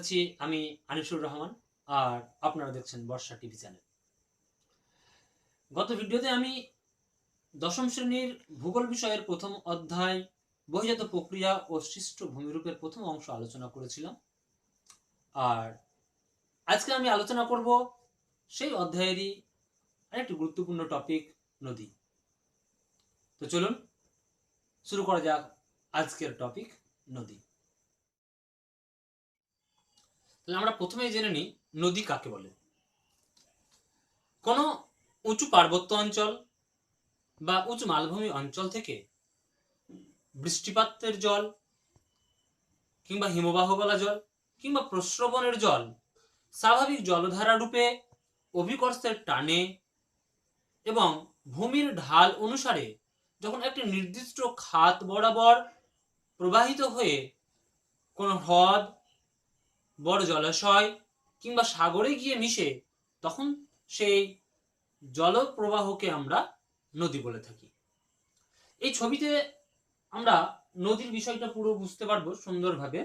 বলছি আমি আনিসুর রহমান, আর আপনারা দেখছেন বর্ষা টিভি চ্যানেল। গত ভিডিওতে আমি দশম শ্রেণীর ভূগোল বিষয়ের প্রথম অধ্যায় বহিজাত প্রক্রিয়া ও সৃষ্ট ভূমিরূপের প্রথম অংশ আলোচনা করেছিলাম, আর আজকে আমি আলোচনা করব সেই অধ্যায়েরই আরেকটি গুরুত্বপূর্ণ টপিক, নদী। তো চলুন শুরু করা যাক আজকের টপিক, নদী। তাহলে আমরা প্রথমেই জেনে নিই নদী কাকে বলে। কোনো উঁচু পার্বত্য অঞ্চল বা উঁচু মালভূমি অঞ্চল থেকে বৃষ্টিপাতের জল কিংবা হিমবাহ গলা জল কিংবা প্রস্রবণের জল স্বাভাবিক জলধারা রূপে অভিকর্ষের টানে এবং ভূমির ঢাল অনুসারে যখন একটি নির্দিষ্ট খাত বরাবর প্রবাহিত হয়ে কোনো হ্রদ, বড় জলাশয় কিংবা সাগরে গিয়ে মিশে, তখন সেই জলপ্রবাহকে আমরা নদী বলে থাকি। এই ছবিতে আমরা নদীর বিষয়টা পুরো বুঝতে পারবো সুন্দরভাবে।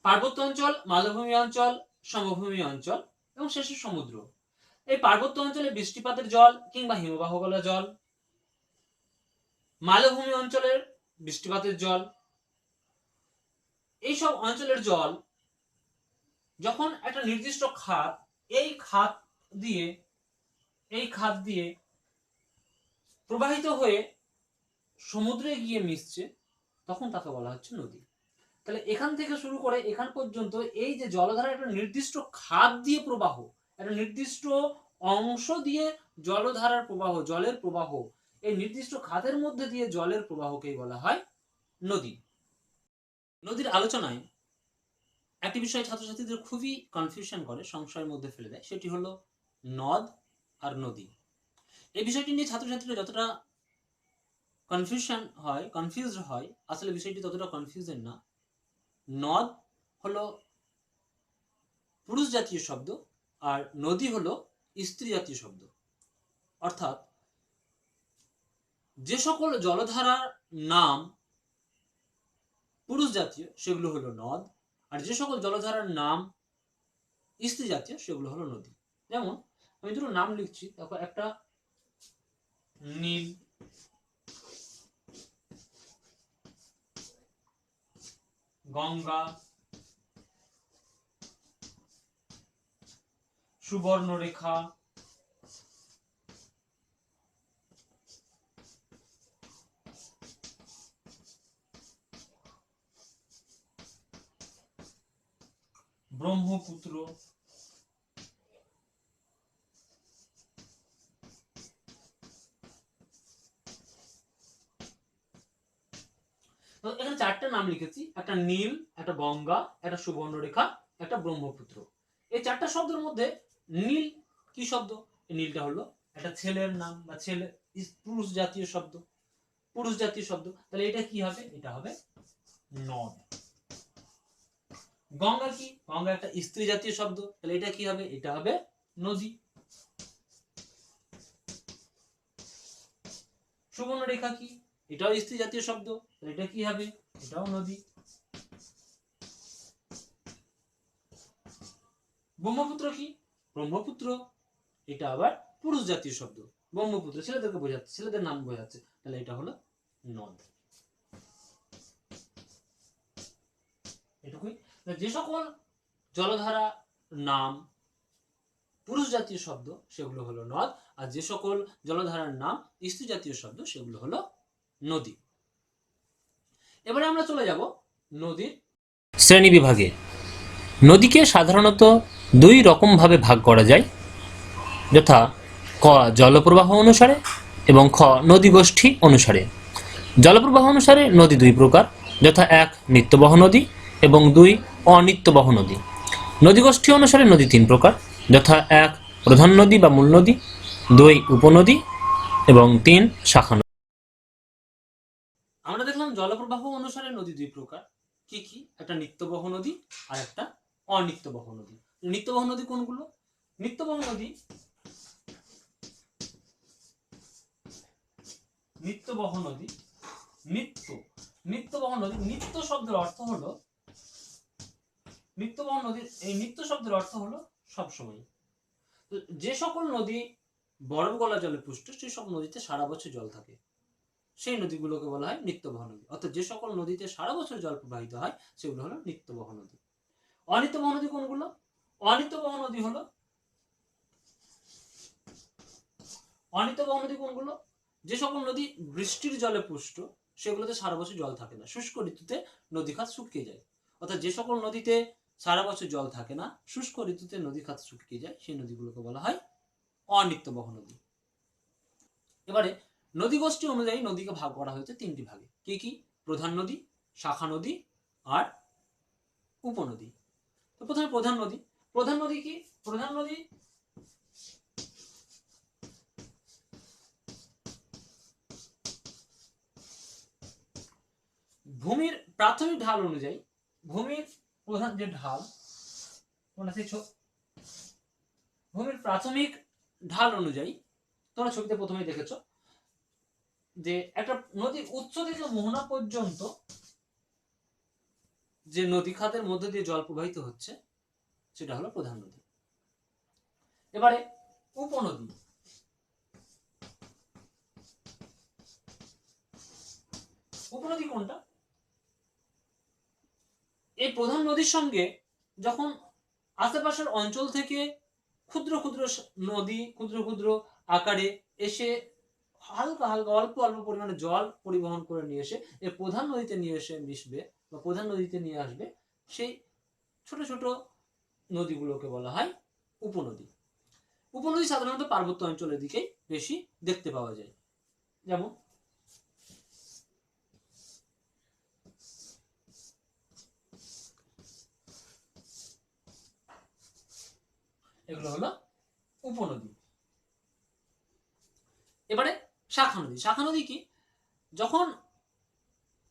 পার্বত্য অঞ্চল, মালভূমি অঞ্চল, সমভূমি অঞ্চল এবং শেষে সমুদ্র। এই পার্বত্য অঞ্চলে বৃষ্টিপাতের জল কিংবা হিমবাহ গলা জল, মালভূমি অঞ্চলের বৃষ্টিপাতের জল, এইসব অঞ্চলের জল যখন একটা নির্দিষ্ট খাত, এই খাত দিয়ে প্রবাহিত হয়ে সমুদ্রে গিয়ে মিশছে, তখন তাকে বলা হচ্ছে নদী। তাহলে এখান থেকে শুরু করে এখান পর্যন্ত এই যে জলধারা একটা নির্দিষ্ট খাত দিয়ে প্রবাহ, একটা নির্দিষ্ট অংশ দিয়ে জলধারার প্রবাহ, জলের প্রবাহ, এই নির্দিষ্ট খাতের মধ্যে দিয়ে জলের প্রবাহকেই বলা হয় নদী। নদীর আলোচনায় একটি বিষয় ছাত্রছাত্রীদের খুবই কনফিউশন করে, সংশয়ের মধ্যে ফেলে দেয়, সেটি হলো নদ আর নদী। এই বিষয়টি নিয়ে ছাত্রছাত্রীরা যতটা কনফিউজড হয়, আসলে বিষয়টি ততটা কনফিউজন না। নদ হলো পুরুষ জাতীয় শব্দ আর নদী হলো স্ত্রী জাতীয় শব্দ। অর্থাৎ যে সকল জলধারার নাম পুরুষ জাতীয় সেগুলো হলো নদ, আর যে সকল জলধারার নাম স্ত্রী জাতীয় সেগুলো হলো নদী। যেমন আমি দুটো নাম লিখছি, তারপর একটা নীল, গঙ্গা, সুবর্ণরেখা, ব্রহ্মপুত্র, এখানে চারটে নাম লিখেছি, একটা নীল, একটা গঙ্গা, একটা সুবর্ণরেখা, একটা ব্রহ্মপুত্র। এই চারটা শব্দের মধ্যে নীল কি শব্দ? নীলটা হলো একটা ছেলের নাম বা ছেলে, পুরুষ জাতীয় শব্দ, পুরুষ জাতীয় শব্দ। তাহলে এটা কি হবে? এটা হবে নদ। গঙ্গা কি? গঙ্গা একটা স্ত্রী জাতীয় শব্দ, তাহলে এটা কি হবে? এটা হবে নদী। সুবর্ণরেখা কি? এটাও স্ত্রী জাতীয় শব্দ, তাহলে এটা কি হবে? এটাও নদী। ব্রহ্মপুত্র কি? ব্রহ্মপুত্র এটা আবার পুরুষ জাতীয় শব্দ, ব্রহ্মপুত্র ছেলেদেরকে বোঝাচ্ছে, ছেলেদের নাম বোঝাচ্ছে, তাহলে এটা হলো নদ। এটুকুই। যে সকল জলধারা নাম পুরুষ জাতীয় শব্দ সেগুলো হলো নদ, আর যে সকল জলধারার নাম স্ত্রী জাতীয় শব্দ সেগুলো হলো নদী। এবারে আমরা চলে যাব নদীর শ্রেণী বিভাগে। নদীকে সাধারণত দুই রকম ভাবে ভাগ করা যায়, যথা ক জলপ্রবাহ অনুসারে এবং খ নদীগোষ্ঠী অনুসারে। জলপ্রবাহ অনুসারে নদী দুই প্রকার, যথা এক নিত্যবহ নদী এবং দুই অনিত্যবহ নদী। নদীগোষ্ঠী অনুসারে নদী তিন প্রকার, যথা এক প্রধান নদী বা মূল নদী, দুই উপনদী এবং তিন শাখা নদী। আমরা দেখলাম জলপ্রবাহ অনুসারে নদী দুই প্রকার, কি কি? একটা নিত্যবহ নদী আর একটা অনিত্যবহ নদী। নিত্যবহ নদী কোনগুলো? নিত্যবহ নদী, নিত্যবহ নদী, নিত্যবহ নদী, নিত্য শব্দের অর্থ হলো নিত্যবহন নদীর এই নিত্য শব্দের অর্থ হলো সবসময়। তো যে সকল নদী বরফ গলা জলে পুষ্ট সেই সব নদীতে সারা বছর জল থাকে, সেই নদীগুলোকে বলা হয় নিত্যবহ নদী। অর্থাৎ যে সকল নদীতে সারা বছর জল প্রবাহিত হয় সেগুলো হলো নিত্যবহ নদী। অনিত্যবহ নদী কোনগুলো? অনিত্যবহ নদী হলো অনিত্যবহ নদী কোনগুলো? যে সকল নদী বৃষ্টির জলে পুষ্ট সেগুলোতে সারা বছর জল থাকে না, শুষ্ক ঋতুতে নদী খাত শুকিয়ে যায়। অর্থাৎ যে সকল নদীতে সারা বছর জল থাকে না, শুষ্ক ঋতুতে নদী খাত শুকিয়ে যায়, সেই নদীগুলোকে বলা হয় অনিত্যবহ নদী। এবারে নদী গোষ্ঠী অনুযায়ী নদীকে ভাগ করা হয়েছে তিনটি ভাগে। কি কি? প্রধান নদী, শাখা নদী আর উপনদী। তো প্রথমে প্রধান নদী। প্রধান নদী কি? প্রধান নদী ভূমির প্রাথমিক ঢাল অনুযায়ী, ভূমির প্রধান যে ঢাল, ভূমির প্রাথমিক ঢাল অনুযায়ী তোমরা ছবিতে প্রথমেই দেখেছো যে একটা নদীর উৎস থেকে মোহনা পর্যন্ত যে নদী খাতের মধ্যে দিয়ে জল প্রবাহিত হচ্ছে সেটা হলো প্রধান নদী। এবারে উপনদী। উপনদী কোনটা? এই প্রধান নদীর সঙ্গে যখন আশেপাশের অঞ্চল থেকে ক্ষুদ্র ক্ষুদ্র নদী ক্ষুদ্র ক্ষুদ্র আকারে এসে হালকা হালকা অল্প অল্প পরিমাণে জল পরিবহন করে নিয়ে এসে এই প্রধান নদীতে নিয়ে এসে মিশবে বা প্রধান নদীতে নিয়ে আসবে, সেই ছোট ছোট নদীগুলোকে বলা হয় উপনদী। উপনদী সাধারণত পার্বত্য অঞ্চলের দিকে বেশি দেখতে পাওয়া যায়। যেমন এগুলো হলো উপনদী। এবারে শাখা নদী। শাখা নদী কি? যখন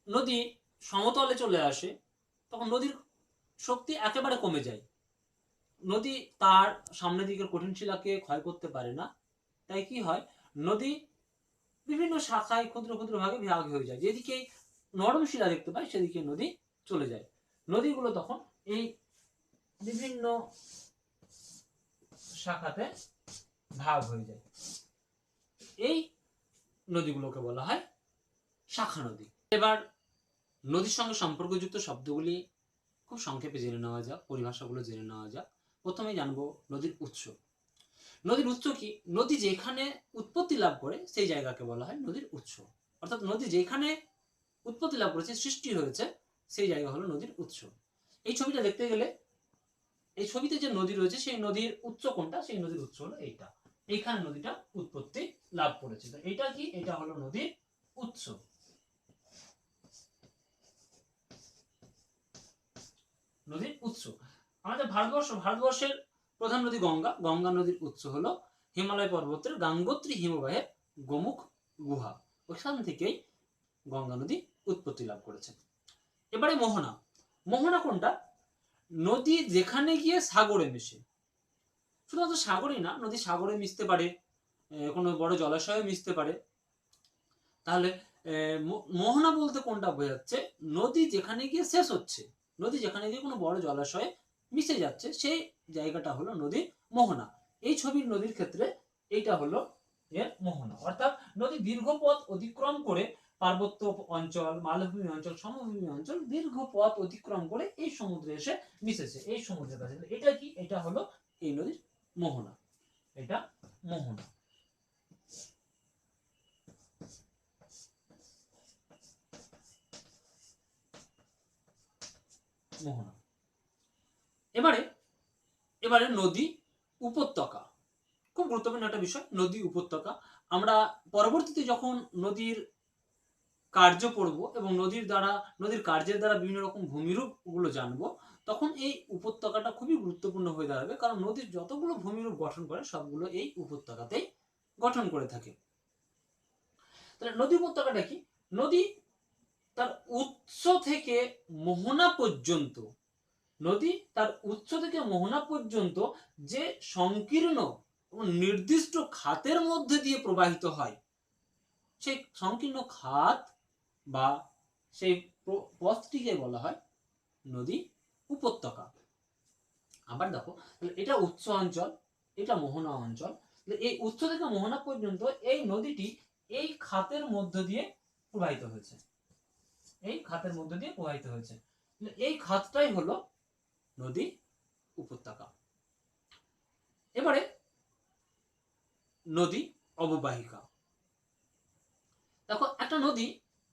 নদী সমতলে চলে আসে তখন নদীর শক্তি একেবারে কমে যায়, নদী তার সামনের দিকের কঠিন শিলাকে ক্ষয় করতে পারে না, তাই কি হয়, নদী বিভিন্ন শাখায় ক্ষুদ্র ক্ষুদ্র ভাগে ভাগ হয়ে যায়, যেদিকে নরম শিলা দেখতে পায় সেদিকে নদী চলে যায়। নদীগুলো তখন এই বিভিন্ন শাখাতে ভাগ হয়ে যায়, এই নদীগুলোকে বলা হয় শাখা নদী। এবার নদীর সঙ্গে সম্পর্কযুক্ত শব্দগুলি খুব সংক্ষেপে জেনে নেওয়া যাক, পরিভাষাগুলো জেনে নেওয়া যাক। প্রথমে জানবো নদীর উৎস। নদীর উৎস কি? নদী যেখানে উৎপত্তি লাভ করে সেই জায়গাকে বলা হয় নদীর উৎস। অর্থাৎ নদী যেখানে উৎপত্তি লাভ করেছে, সৃষ্টি হয়েছে, সেই জায়গা হলো নদীর উৎস। এই ছবিটা দেখতে গেলে এই ছবিতে যে নদী রয়েছে সেই নদীর উৎস কোনটা? সেই নদীর উৎস হলো এইটা, এইখানে নদীটা উৎপত্তি লাভ করেছে। তো এটা কি? এটা হলো নদীর উৎস। নদীর উৎস আমাদের ভারতবর্ষের প্রধান নদী গঙ্গা। গঙ্গা নদীর উৎস হলো হিমালয় পর্বতের গাঙ্গোত্রী হিমবাহের গোমুখ গুহা, ওখান থেকেই গঙ্গা নদী উৎপত্তি লাভ করেছে। এবারে মোহনা। মোহনা কোনটা? নদী যেখানে গিয়ে সাগরে মেশে। শুধুমাত্র সাগরই না, নদী সাগরে মিশতে পারে, কোনো বড় জলাশয়ে মিশতে পারে। তাহলে মোহনা বলতে কোনটা বোঝাচ্ছে? নদী যেখানে গিয়ে শেষ হচ্ছে, নদী যেখানে গিয়ে কোনো বড় জলাশয়ে মিশে যাচ্ছে, সেই জায়গাটা হলো নদীর মোহনা। এই ছবির নদীর ক্ষেত্রে এইটা হলো এর মোহনা। অর্থাৎ নদী দীর্ঘ পথ অতিক্রম করে পার্বত্য অঞ্চল, মালভূমি অঞ্চল, সমভূমি অঞ্চল দীর্ঘ পথ অতিক্রম করে এই সমুদ্রে এসে মিশেছে, এই সমুদ্রের কাছে। এটা কি? এটা হলো এই নদীর মোহনা। এটা মোহনা। মোহনা। এবারে এবারে নদী উপত্যকা, খুব গুরুত্বপূর্ণ একটা বিষয়, নদী উপত্যকা। আমরা পরবর্তীতে যখন নদীর কার্য পড়ব এবং নদীর কার্যের দ্বারা বিভিন্ন রকম ভূমিরূপ গুলো জানবো, তখন এই উপত্যকাটা খুবই গুরুত্বপূর্ণ হয়ে দাঁড়াবে, কারণ নদীর যতগুলো ভূমিরূপ গঠন করে সবগুলো এই উপত্যকাতেই গঠন করে থাকে। তাহলে নদী উপত্যকাটা কি? নদী তার উৎস থেকে মোহনা পর্যন্ত, নদী তার উৎস থেকে মোহনা পর্যন্ত যে সংকীর্ণ এবং নির্দিষ্ট খাতের মধ্যে দিয়ে প্রবাহিত হয়, সেই সংকীর্ণ খাত বা সেই পথটিকে বলা হয় নদী উপত্যকা। আবার দেখো, তাহলে এটা উৎস অঞ্চল, এটা মোহনা অঞ্চল। এই উৎস থেকে মোহনা পর্যন্ত এই নদীটি এই খাতের মধ্য দিয়ে প্রবাহিত হয়েছে, এই খাতের মধ্য দিয়ে প্রবাহিত হয়েছে। এই খাতটাই হলো নদী উপত্যকা। এবারে নদী অববাহিকা। দেখো একটা নদী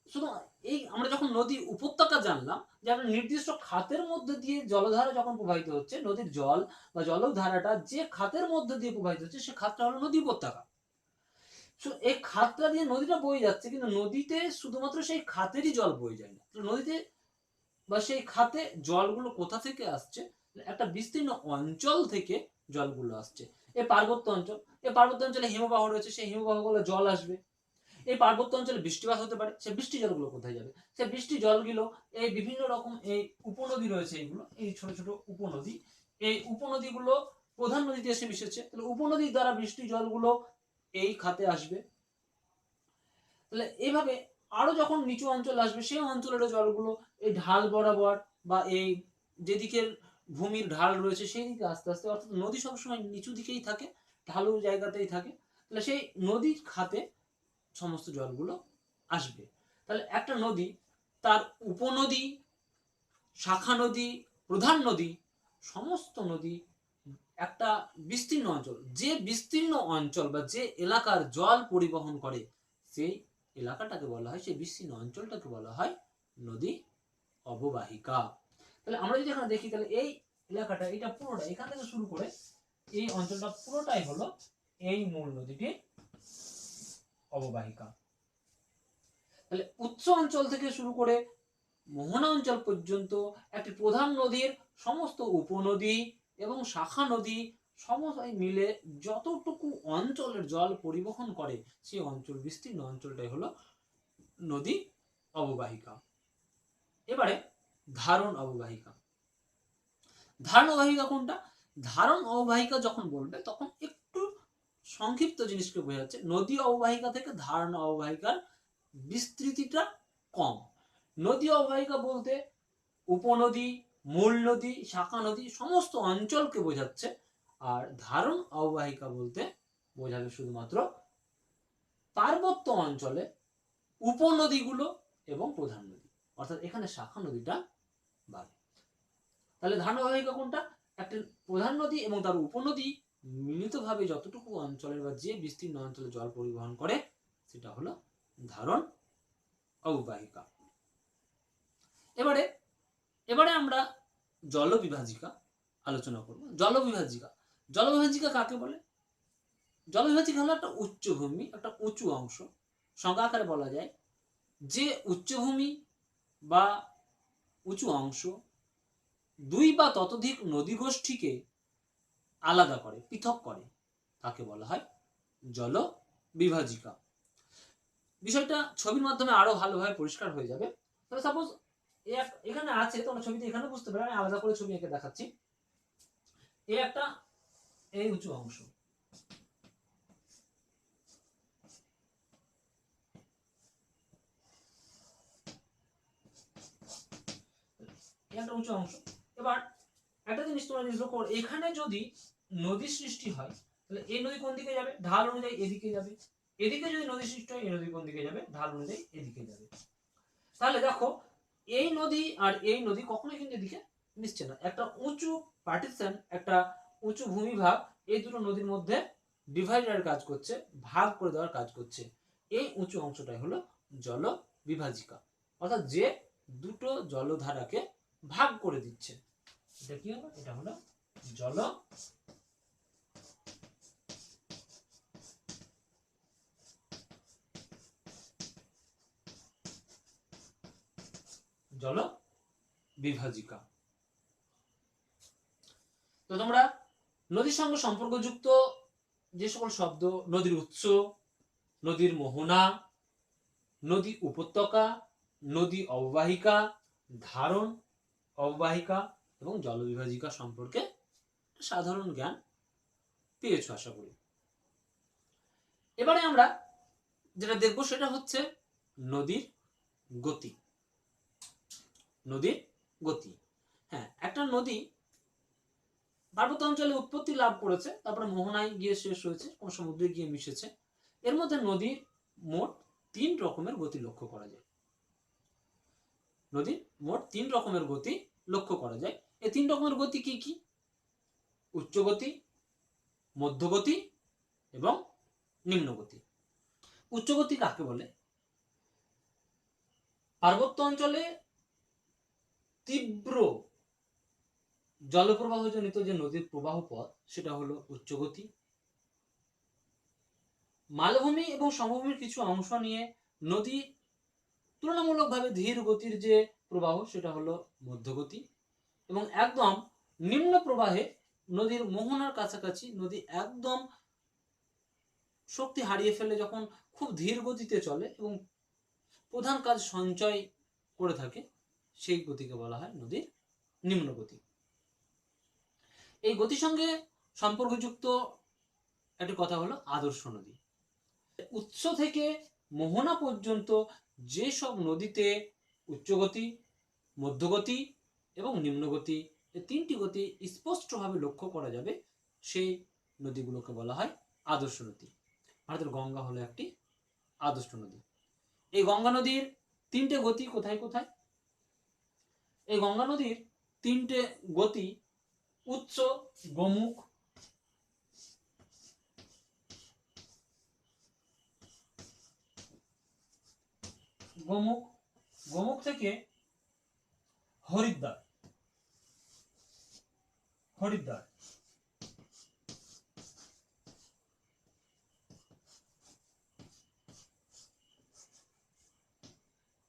শুধু এই আমরা যখন নদী উপত্যকা জানলাম যে একটা নির্দিষ্ট খাতের মধ্যে দিয়ে জলধারা যখন প্রবাহিত হচ্ছে, নদীর জল বা জলধারাটা যে খাতের মধ্যে দিয়ে প্রবাহিত হচ্ছে সে খাতটা হলো নদী উপত্যকা। এই খাতটা দিয়ে নদীটা বয়ে যাচ্ছে, কিন্তু নদীতে শুধুমাত্র সেই খাতেরই জল বয়ে যায় না, নদীতে বা সেই খাতে জলগুলো কোথা থেকে আসছে, একটা বিস্তীর্ণ অঞ্চল থেকে জলগুলো আসছে। এই পার্বত্য অঞ্চল, এই পার্বত্য অঞ্চলে হিমবাহ রয়েছে, সেই হিমবাহগুলো জল আসবে। এই পার্বত্য অঞ্চলে বৃষ্টিপাত হতে পারে, সে বৃষ্টি জলগুলো কোথায় যাবে, সে বৃষ্টি জলগুলো এই বিভিন্ন রকম এই উপনদী রয়েছে, এইগুলো এই ছোট ছোট উপনদী, এই উপনদীগুলো প্রধান নদীতে এসে মিশেছে, তাহলে উপনদীর দ্বারা বৃষ্টি জলগুলো এই খাতে আসবে। তাহলে এইভাবে আরো যখন নিচু অঞ্চল আসবে সেই অঞ্চলের জলগুলো এই ঢাল বরাবর বা এই যেদিকের ভূমির ঢাল রয়েছে সেই দিকে আস্তে আস্তে, অর্থাৎ নদী সবসময় নিচু দিকেই থাকে, ঢালু জায়গাতেই থাকে, তাহলে সেই নদীর খাতে সমস্ত জলগুলো আসবে। তাহলে একটা নদী তার উপনদী, শাখা নদী, প্রধান নদী, সমস্ত নদী একটা বিস্তীর্ণ অঞ্চল, যে বিস্তীর্ণ অঞ্চল বা যে এলাকার জল পরিবহন করে সেই এলাকাটাকে বলা হয়, সেই বিস্তীর্ণ অঞ্চলটাকে বলা হয় নদী অববাহিকা। তাহলে আমরা যদি এখানে দেখি, তাহলে এই এলাকাটা, এটা পুরোটা এখান থেকে শুরু করে এই অঞ্চলটা পুরোটাই হলো এই মূল নদীটির অববাহিকা। তাহলে উৎস অঞ্চল থেকে শুরু করে মোহনা অঞ্চল পর্যন্ত একটি প্রধান নদীর সমস্ত উপনদী এবং শাখা নদী সমস্ত মিলে যতটুকু অঞ্চলের জল পরিবহন করে সেই অঞ্চল, বিস্তীর্ণ অঞ্চলটাই হলো নদী অববাহিকা। এবারে ধারণ অববাহিকা। ধারণ অববাহিকা কোনটা? ধারণ অববাহিকা যখন বলবে তখন একটু সংক্ষিপ্ত জিনিসকে বোঝাচ্ছে। নদী অববাহিকা থেকে ধারণ অববাহিকার বিস্তৃতিটা কম। নদী অববাহিকা বলতে উপনদী, মূল নদী, শাখা নদী সমস্ত অঞ্চলকে বোঝাচ্ছে, আর ধারণ অববাহিকা বলতে বোঝাবে শুধুমাত্র পার্বত্য অঞ্চলে উপনদীগুলো এবং প্রধান নদী, অর্থাৎ এখানে শাখা নদীটা বাড়ে। তাহলে ধারণ অববাহিকা কোনটা? একটা প্রধান নদী এবং তার উপনদী মিলিতভাবে যতটুকু অঞ্চলের বা যে বিস্তীর্ণ অঞ্চলে জল পরিবহন করে সেটা হলো ধারণ অববাহিকা। এবারে এবারে আমরা জলবিভাজিকা আলোচনা করব। জলবিভাজিকা, জলবিভাজিকা কাকে বলে? জলবিভাজিকা হলো একটা উচ্চভূমি, একটা উঁচু অংশ। সংজ্ঞা আকারে বলা যায় যে উচ্চভূমি বা উঁচু অংশ দুই বা ততোধিক নদীগোষ্ঠীকে আলাদা করে, পৃথক করে, তাকে বলা হয় জলবিভাজিকা। বিষয়টা ছবির মাধ্যমে আরো ভালোভাবে পরিষ্কার হয়ে যাবে। তবে সাপোজ এখানে আছে, তোমরা ছবিতে এখানে বুঝতে পারবে, আমি আলাদা করে ছবি এঁকে দেখাচ্ছি। এই একটা এই উঁচু অংশ, একটা উঁচু অংশ। এবার একটা জিনিস তোমরা লক্ষ্য করো, এখানে যদি নদী সৃষ্টি হয় তাহলে এই নদী কোন দিকে যাবে? ঢাল অনুযায়ী এদিকে যাবে। এদিকে যদি নদী সৃষ্টি হয় এই নদী কোন দিকে যাবে? ঢাল অনুযায়ী এদিকে যাবে। তাহলে দেখো এই নদী আর এই নদী কখনোই কিন্তু এদিকে মিশছে না। একটা উঁচু পার্টিশন, একটা উঁচু ভূমিভাগ এই দুটো নদীর মধ্যে ডিভাইডার কাজ করছে, ভাগ করে দেওয়ার কাজ করছে। এই উঁচু অংশটাই হলো জল বিভাজিকা, অর্থাৎ যে দুটো জলধারাকে ভাগ করে দিচ্ছে। এটা কি হলো? এটা হলো জল জল বিভাজিকা। তো তোমরা নদীর সঙ্গে সম্পর্কযুক্ত যে সকল শব্দ, নদীর উৎস, নদীর মোহনা, নদী উপত্যকা, নদী অববাহিকা, ধারণ অববাহিকা এবং জলবিভাজিকা সম্পর্কে সাধারণ জ্ঞান পেয়েছো আশা করি। এবারে আমরা যেটা দেখবো সেটা হচ্ছে নদীর গতি। নদীর গতি, হ্যাঁ, একটা নদী পার্বত্য অঞ্চলে উৎপত্তি লাভ করেছে, তারপরে মোহনায় গিয়ে শেষ হয়েছে, কোন সমুদ্রে গিয়ে মিশেছে। এর মধ্যে নদীর মোট 3 রকমের গতি লক্ষ্য করা যায়। নদীর মোট 3 রকমের গতি লক্ষ্য করা যায়। এই 3 রকমের গতি কি কি? উচ্চ গতি, মধ্যগতি এবং নিম্নগতি। উচ্চ গতি কাকে বলে? পার্বত্য অঞ্চলে তীব্র জলপ্রবাহ জনিত যে নদীর প্রবাহ পথ, সেটা হলো উচ্চ গতি। মালভূমি এবং সমভূমির কিছু অংশ নিয়ে নদী তুলনামূলকভাবে ধীর গতির যে প্রবাহ, সেটা হলো মধ্যগতি। এবং একদম নিম্ন প্রবাহে নদীর মোহনার কাছাকাছি নদী একদম শক্তি হারিয়ে ফেলে যখন খুব ধীর গতিতে চলে এবং প্রধান কাজ সঞ্চয় করে থাকে, সেই গতিকে বলা হয় নদীর নিম্ন গতি। এই গতির সঙ্গে সম্পর্কযুক্ত একটি কথা হলো আদর্শ নদী। উৎস থেকে মোহনা পর্যন্ত যেসব নদীতে উচ্চগতি, মধ্যগতি এবং নিম্নগতি, এই 3টি গতি স্পষ্টভাবে লক্ষ্য করা যাবে, সেই নদীগুলোকে বলা হয় আদর্শ নদী। ভারতের গঙ্গা হলো একটি আদর্শ নদী। এই গঙ্গা নদীর 3টে গতি কোথায় কোথায়? এই গঙ্গা নদীর 3টে গতি উৎস গোমুখ, গোমুখ থেকে হরিদ্বার,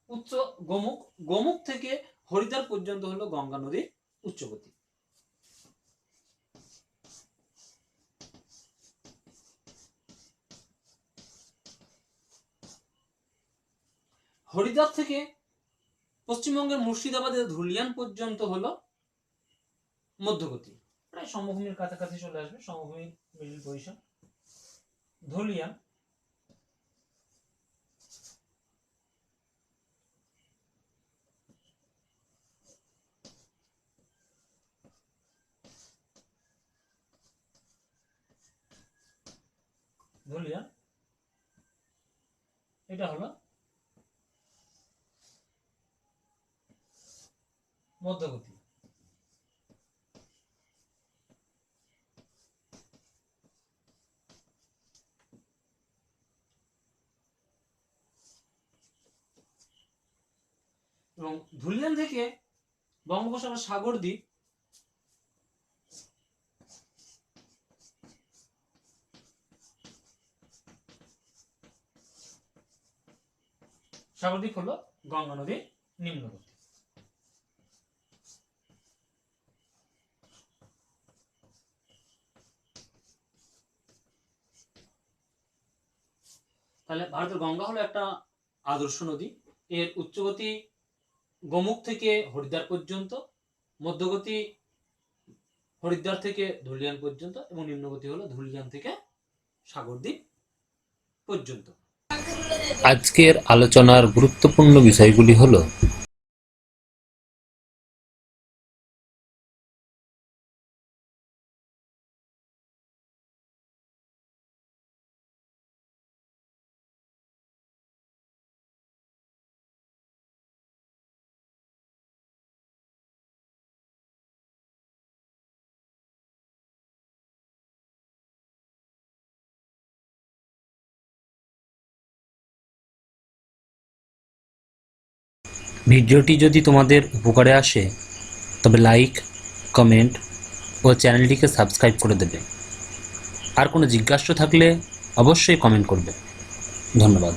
উচ্চ গোমুখ থেকে হরিদ্বার পর্যন্ত হলো গঙ্গা নদীর উচ্চগতি। হরিদ্বার থেকে পশ্চিমবঙ্গের মুর্শিদাবাদের ধুলিয়ান পর্যন্ত হলো মধ্যগতি, প্রায় সমভূমির কাছাকাছি চলে আসবে, সমভূমির মিডল পজিশন। ধুলিয়ান এটা হলো মধ্যগতি। এবং ধুলিয়ান থেকে বঙ্গোপসাগর সাগরদ্বীপ হলো গঙ্গা নদীর নিম্নগতি। তাহলে ভারতের গঙ্গা হলো একটা আদর্শ নদী। এর উচ্চগতি গোমুখ থেকে হরিদ্বার পর্যন্ত, মধ্যগতি হরিদ্বার থেকে ধুলিয়ান পর্যন্ত এবং নিম্নগতি হলো ধুলিয়ান থেকে সাগরদ্বীপ পর্যন্ত। আজকের আলোচনার গুরুত্বপূর্ণ বিষয়গুলি হলো: ভিডিওটি যদি তোমাদের উপকারে আসে তবে লাইক, কমেন্ট ও চ্যানেলটিকে সাবস্ক্রাইব করে দেবে। আর কোনো জিজ্ঞাসা থাকলে অবশ্যই কমেন্ট করবে। ধন্যবাদ।